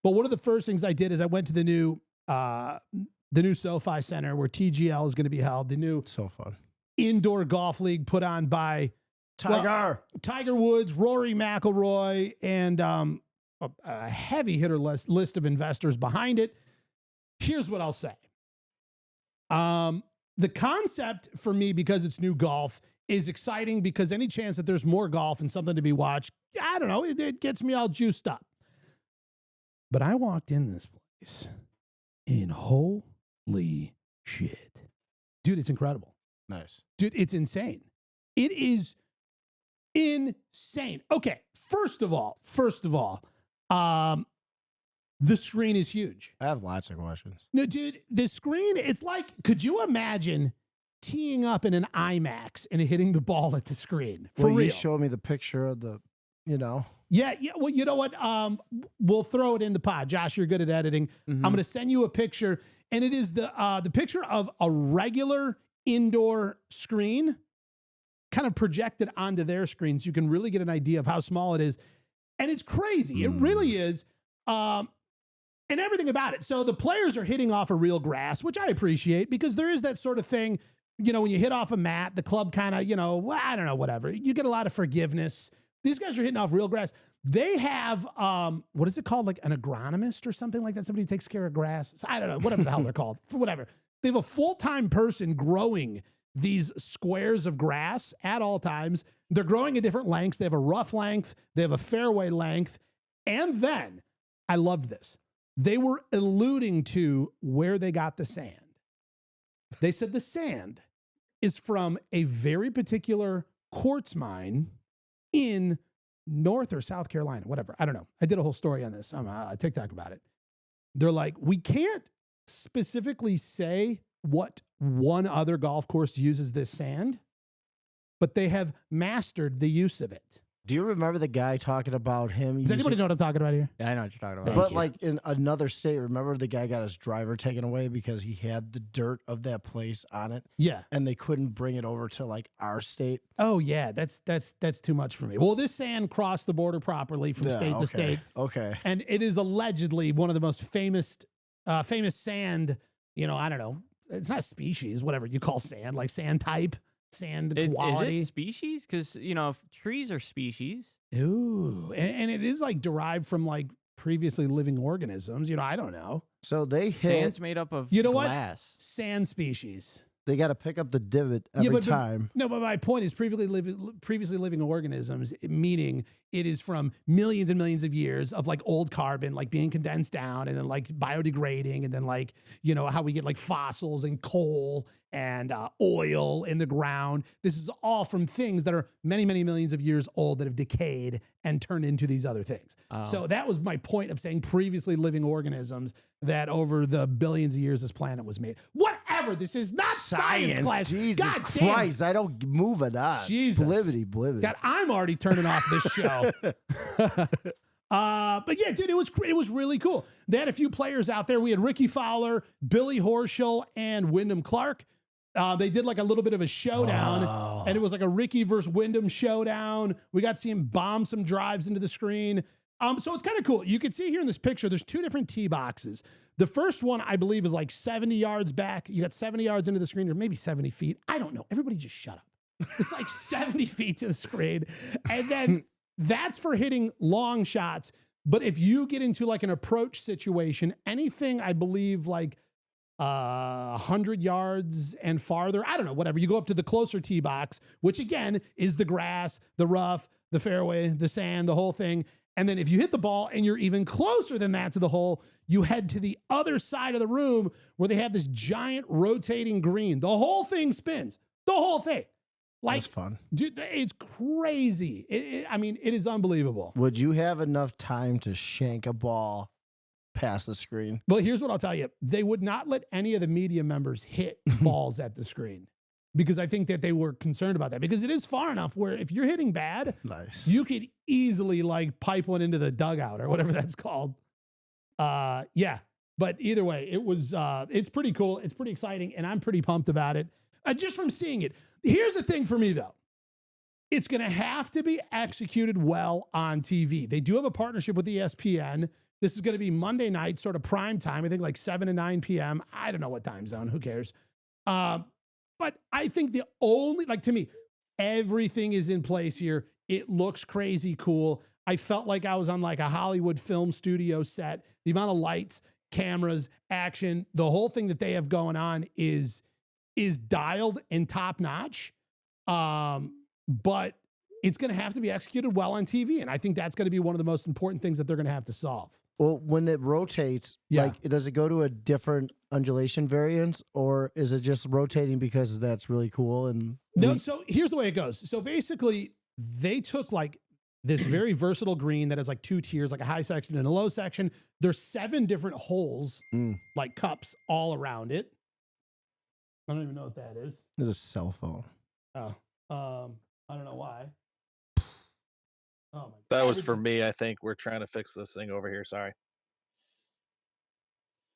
But one of the first things I did is I went to the new SoFi Center where TGL is going to be held. The new So fun. indoor golf league put on by Tiger Woods, Rory McIlroy, and a heavy hitter list of investors behind it. Here's what I'll say. The concept for me, because it's new golf, is exciting because any chance that there's more golf and something to be watched, I don't know, it gets me all juiced up. But I walked in this place and holy shit. Dude, it's incredible. Nice. Dude, it's insane. It is insane. Okay, first of all, the screen is huge. I have lots of questions. No, dude, the screen, it's like, could you imagine teeing up in an IMAX and hitting the ball at the screen? For real. You showed me the picture of the, Yeah. Well, you know what? We'll throw it in the pod. Josh, you're good at editing. Mm-hmm. I'm going to send you a picture, and it is the picture of a regular indoor screen kind of projected onto their screen, so you can really get an idea of how small it is. And it's crazy. It really is. And everything about it. So the players are hitting off of real grass, which I appreciate because there is that sort of thing, when you hit off a mat, the club kind of, I don't know, whatever. You get a lot of forgiveness. These guys are hitting off real grass. They have, what is it called? Like an agronomist or something like that? Somebody who takes care of grass. I don't know, whatever the hell they're called. For whatever. They have a full-time person growing these squares of grass at all times. They're growing at different lengths. They have a rough length. They have a fairway length. And then, I loved this. They were alluding to where they got the sand. They said the sand is from a very particular quartz mine in North or South Carolina, whatever. I don't know. I did a whole story on this on TikTok about it. They're like, we can't specifically say what one other golf course uses this sand, but they have mastered the use of it. Do you remember the guy talking about him? Does anybody know what I'm talking about here? Yeah, I know what you're talking about. But like in another state, remember the guy got his driver taken away because he had the dirt of that place on it? Yeah. And they couldn't bring it over to like our state? Oh yeah, that's too much for me. Well, this sand crossed the border properly from state to state. Okay. And it is allegedly one of the most famous sand, I don't know. It's not species, whatever you call sand, like sand type. Sand quality. Is it species? Because, trees are species. Ooh. And it is like derived from like previously living organisms. I don't know. So they hit. Sand's made up of glass. Sand species. They got to pick up the divot every time. But my point is previously living organisms, meaning it is from millions and millions of years of like old carbon, like being condensed down and then like biodegrading. And then like, how we get like fossils and coal and oil in the ground. This is all from things that are many, many millions of years old that have decayed and turned into these other things. Oh. So that was my point of saying previously living organisms that over the billions of years this planet was made. Whatever. This is not science class. Jesus Christ. I don't move it on. Jesus. Blibbity. God, I'm already turning off this show. But yeah, dude, it was really cool. They had a few players out there. We had Rickie Fowler, Billy Horschel, and Wyndham Clark. They did like a little bit of a showdown, and it was like a Rickie versus Wyndham showdown. We got to see him bomb some drives into the screen. So it's kind of cool. You can see here in this picture, there's two different tee boxes. The first one, I believe, is like 70 yards back. You got 70 yards into the screen, or maybe 70 feet. I don't know. Everybody just shut up. It's like 70 feet to the screen. And then that's for hitting long shots. But if you get into like an approach situation, anything, I believe, like 100 yards and farther, I don't know, whatever. You go up to the closer tee box, which again is the grass, the rough, the fairway, the sand, the whole thing. And then if you hit the ball and you're even closer than that to the hole, you head to the other side of the room where they have this giant rotating green. The whole thing spins. The whole thing. Like, that's fun. Dude, it's crazy. It is unbelievable. Would you have enough time to shank a ball past the screen? Well, here's what I'll tell you. They would not let any of the media members hit balls at the screen. Because I think that they were concerned about that. Because it is far enough where if you're hitting bad, nice, you could easily like pipe one into the dugout or whatever that's called. Yeah. But either way, it's pretty cool. It's pretty exciting. And I'm pretty pumped about it. Just from seeing it. Here's the thing for me, though. It's going to have to be executed well on TV. They do have a partnership with ESPN. This is going to be Monday night, sort of prime time. I think like 7 to 9 p.m. I don't know what time zone. Who cares? But I think the only, like to me, everything is in place here. It looks crazy cool. I felt like I was on like a Hollywood film studio set. The amount of lights, cameras, action, the whole thing that they have going on is dialed and top notch. But it's going to have to be executed well on TV. And I think that's going to be one of the most important things that they're going to have to solve. Well, when it rotates, like, does it go to a different undulation variance, or is it just rotating because that's really cool? And no, so here's the way it goes. So basically, they took like this very versatile green that has like 2 tiers, like a high section and a low section. There's 7 different holes, like cups all around it. I don't even know what that is. There's a cell phone. Oh, I don't know why. Oh my God. That was for me. I think we're trying to fix this thing over here. Sorry.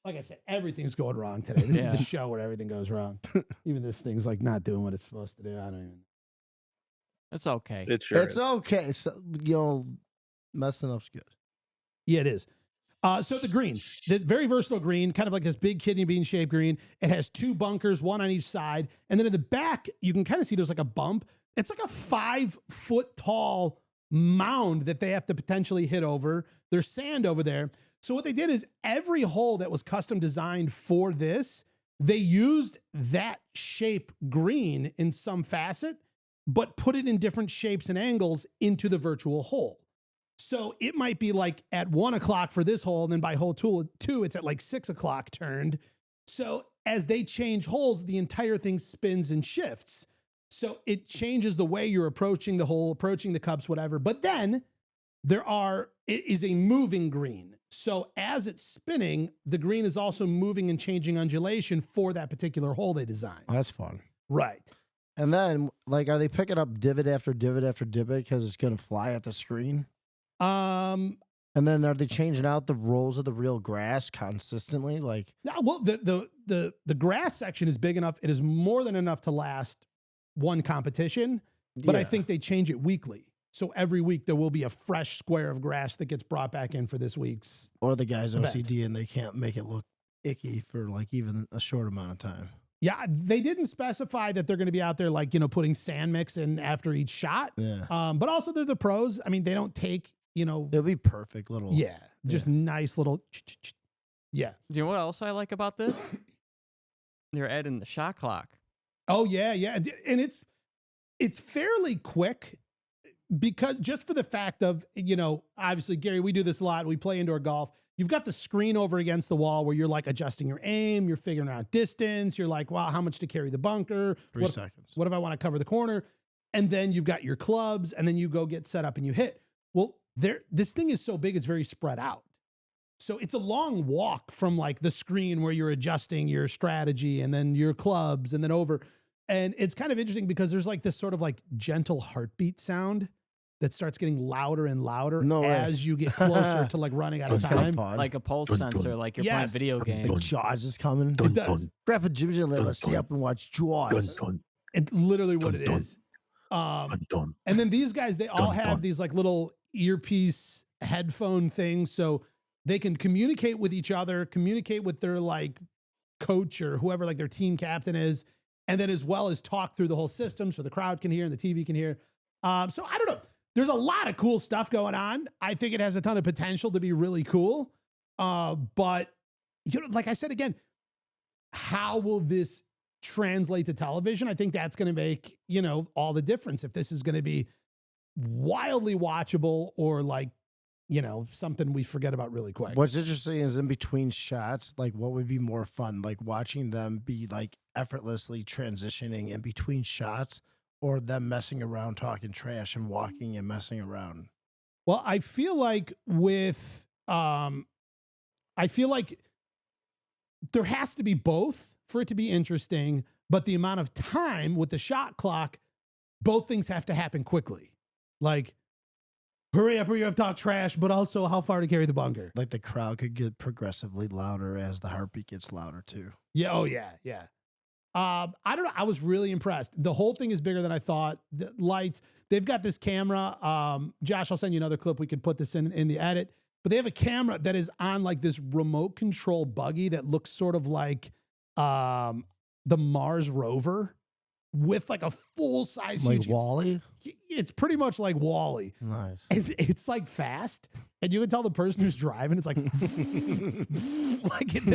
Like I said, everything's going wrong today. This is the show where everything goes wrong. Even this thing's like not doing what it's supposed to do. I don't even. It's okay. It sure It's is. okay. So, you know, messing up's good. Yeah, it is. So the green, the very versatile green, kind of like this big kidney bean shaped green. It has 2 bunkers, 1 on each side. And then in the back, you can kind of see there's like a bump. It's like a 5-foot tall mound that they have to potentially hit over. There's sand over there. So what they did is every hole that was custom designed for this, they used that shape green in some facet, but put it in different shapes and angles into the virtual hole. So it might be like at 1 o'clock for this hole, and then by hole 2, it's at like 6 o'clock turned. So as they change holes, the entire thing spins and shifts. So it changes the way you're approaching the hole, approaching the cups, whatever. But then it is a moving green. So as it's spinning, the green is also moving and changing undulation for that particular hole they designed. Oh, that's fun. Right. And then, like, are they picking up divot after divot after divot because it's going to fly at the screen? And then are they changing out the rolls of the real grass consistently? Like, no, well, the grass section is big enough. It is more than enough to last one competition, but I think they change it weekly. So every week there will be a fresh square of grass that gets brought back in for this week's. Or the guy's event. OCD and they can't make it look icky for like even a short amount of time. Yeah, they didn't specify that they're going to be out there like, you know, putting sand mix in after each shot. Yeah. But also they're the pros. I mean, they don't take, you know. It'll be perfect little. Yeah, just nice little. Yeah. Do you know what else I like about this? They're adding the shot clock. Oh yeah, yeah, and it's fairly quick because just for the fact of, you know, obviously Gary, we do this a lot. We play indoor golf. You've got the screen over against the wall where you're like adjusting your aim, you're figuring out distance. You're like, wow, how much to carry the bunker? 3 seconds. What if I want to cover the corner? And then you've got your clubs, and then you go get set up and you hit. Well, this thing is so big, it's very spread out. So it's a long walk from like the screen where you're adjusting your strategy and then your clubs and then over. And it's kind of interesting because there's like this sort of like gentle heartbeat sound that starts getting louder and louder as you get closer to like running out of time. Like a pulse sensor, like you're playing video games. Jaws is coming. It does. Grab a Jimmy and let's stay up and watch Jaws. It's literally what it is. And then these guys, they all have these like little earpiece headphone things. So they can communicate with each other, communicate with their like coach or whoever like their team captain is. And then as well as talk through the whole system so the crowd can hear and the TV can hear. So I don't know. There's a lot of cool stuff going on. I think it has a ton of potential to be really cool. But, you know, like I said, again, how will this translate to television? I think that's going to make, you know, all the difference. If this is going to be wildly watchable or like, you know, something we forget about really quick. What's interesting is in between shots, like what would be more fun? Like watching them be like effortlessly transitioning in between shots, or them messing around, talking trash and walking and messing around. Well, I feel like there has to be both for it to be interesting, but the amount of time with the shot clock, both things have to happen quickly. Like, hurry up, talk trash, but also how far to carry the bunker. Like the crowd could get progressively louder as the heartbeat gets louder too. Yeah. Oh yeah. Yeah. I don't know. I was really impressed. The whole thing is bigger than I thought. The lights, they've got this camera. Josh, I'll send you another clip. We could put this in the edit. but they have a camera that is on like this remote control buggy that looks sort of like the Mars rover with like a full size Like Wally? It's pretty much like Wally. Nice. And it's like fast, and you can tell the person who's driving. It's like, the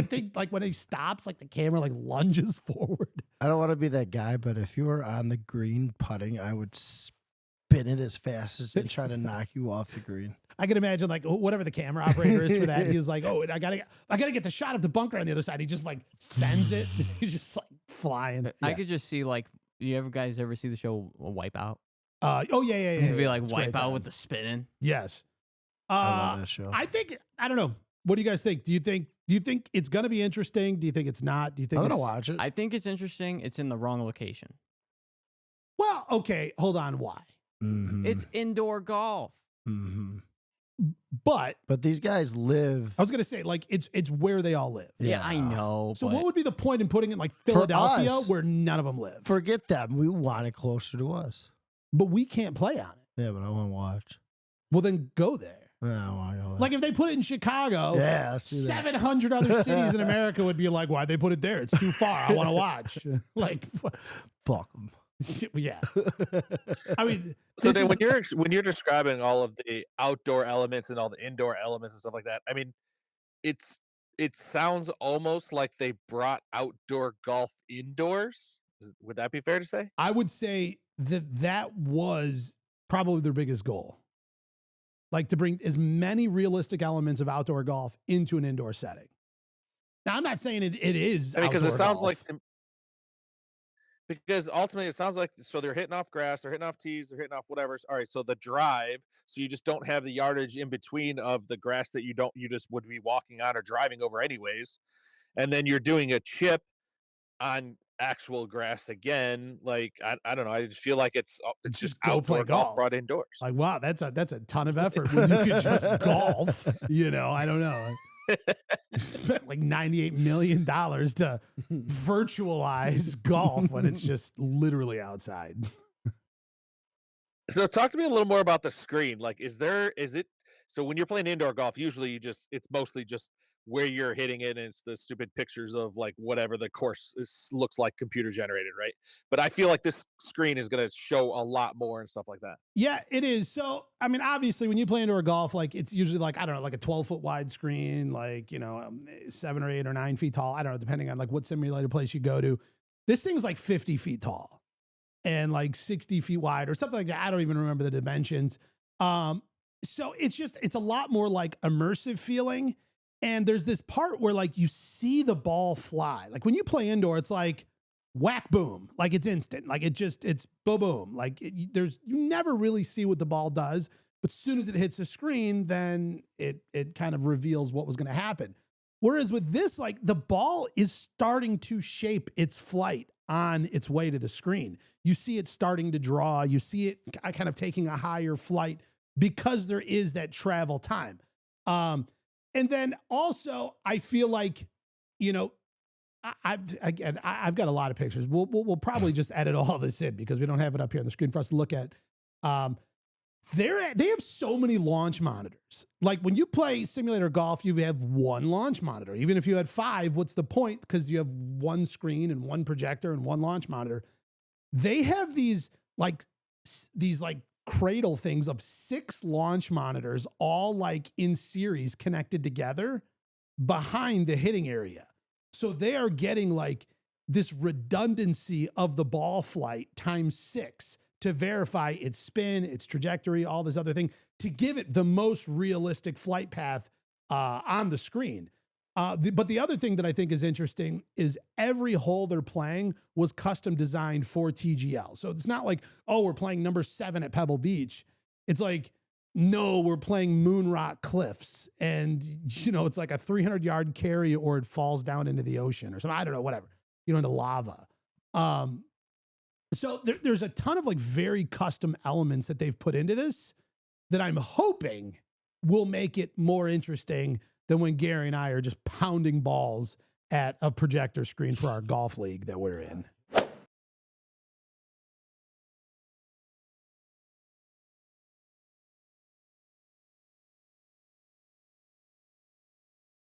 thing, like when he stops, like the camera like lunges forward. I don't want to be that guy, but if you were on the green putting, I would spin it as fast as and try to knock you off the green. I can imagine like whatever the camera operator is for that. He's like, oh, I gotta get the shot of the bunker on the other side. He just like sends it. He's just like flying. I could just see like, do you guys ever see the show Wipeout? Oh yeah. It'd be like It's a great Wipeout time. with the spinning. Yes. I love that show. I think, I don't know. What do you guys think? Do you think it's gonna be interesting? Do you think it's not? Do you think I'm it's gonna watch it. I think it's interesting. It's in the wrong location. Well, okay, hold on. Why? Mhm. It's indoor golf. Mhm. But But these guys live. I was gonna say, like, it's where they all live. Yeah, I know. So but what would be the point in putting it in like Philadelphia us. where none of them live? Forget them. We want it closer to us. But we can't play on it. Yeah, but I want to watch. Well, then go there. I don't want to go there. Like if they put it in Chicago, yeah, let's do that. 700 other cities in America would be like, why'd they put it there? It's too far. I want to watch. Like, Fuck them. yeah. I mean, So this then is- when you're describing all of the outdoor elements and all the indoor elements and stuff like that, I mean, it sounds almost like they brought outdoor golf indoors. Would that be fair to say? I would say that was probably their biggest goal. Like to bring as many realistic elements of outdoor golf into an indoor setting. Now, I'm not saying it is I mean, because it outdoor sounds golf. like because ultimately it sounds like so they're hitting off grass, they're hitting off tees, they're hitting off whatever. All right, so the drive, so you just don't have the yardage in between of the grass that you just would be walking on or driving over anyways, and then you're doing a chip on actual grass again. Like I don't know, I just feel like it's just go play outdoor golf. brought indoors. Like, wow, that's a ton of effort when you could just golf. You know, I don't know. You spent like $98 million to virtualize golf when it's just literally outside. So talk to me a little more about the screen. Like, is it so when you're playing indoor golf, usually it's mostly just where you're hitting it, and it's the stupid pictures of like whatever the course looks like computer generated, right? But I feel like this screen is going to show a lot more and stuff like that. Yeah, it is. So, I mean, obviously, when you play indoor golf, like it's usually like, I don't know, like a 12-foot wide screen, like, 7 or 8 or 9 feet tall. I don't know, depending on like what simulated place you go to. This thing's like 50 feet tall and like 60 feet wide or something like that. I don't even remember the dimensions. So it's a lot more like immersive feeling. And there's this part where like you see the ball fly. Like when you play indoor, it's like whack, boom, like it's instant. Like it's boom, boom. Like you never really see what the ball does. But as soon as it hits the screen, then it kind of reveals what was going to happen. Whereas with this, like the ball is starting to shape its flight on its way to the screen. You see it starting to draw. You see it kind of taking a higher flight because there is that travel time. And then also, I feel like, I've got a lot of pictures. We'll probably just edit all this in because we don't have it up here on the screen for us to look at. They have so many launch monitors. Like when you play simulator golf, you have one launch monitor. Even if you had 5, what's the point? Because you have one screen and one projector and one launch monitor. They have these cradle things of 6 launch monitors, all like in series connected together behind the hitting area. So they are getting like this redundancy of the ball flight times 6 to verify its spin, its trajectory, all this other thing to give it the most realistic flight path on the screen. But the other thing that I think is interesting is every hole they're playing was custom designed for TGL. So it's not like, oh, we're playing number 7 at Pebble Beach. It's like, no, we're playing Moon Rock Cliffs. And, it's like a 300-yard carry or it falls down into the ocean or something. I don't know, whatever, into lava. So there's a ton of like very custom elements that they've put into this that I'm hoping will make it more interesting than when Gary and I are just pounding balls at a projector screen for our golf league that we're in.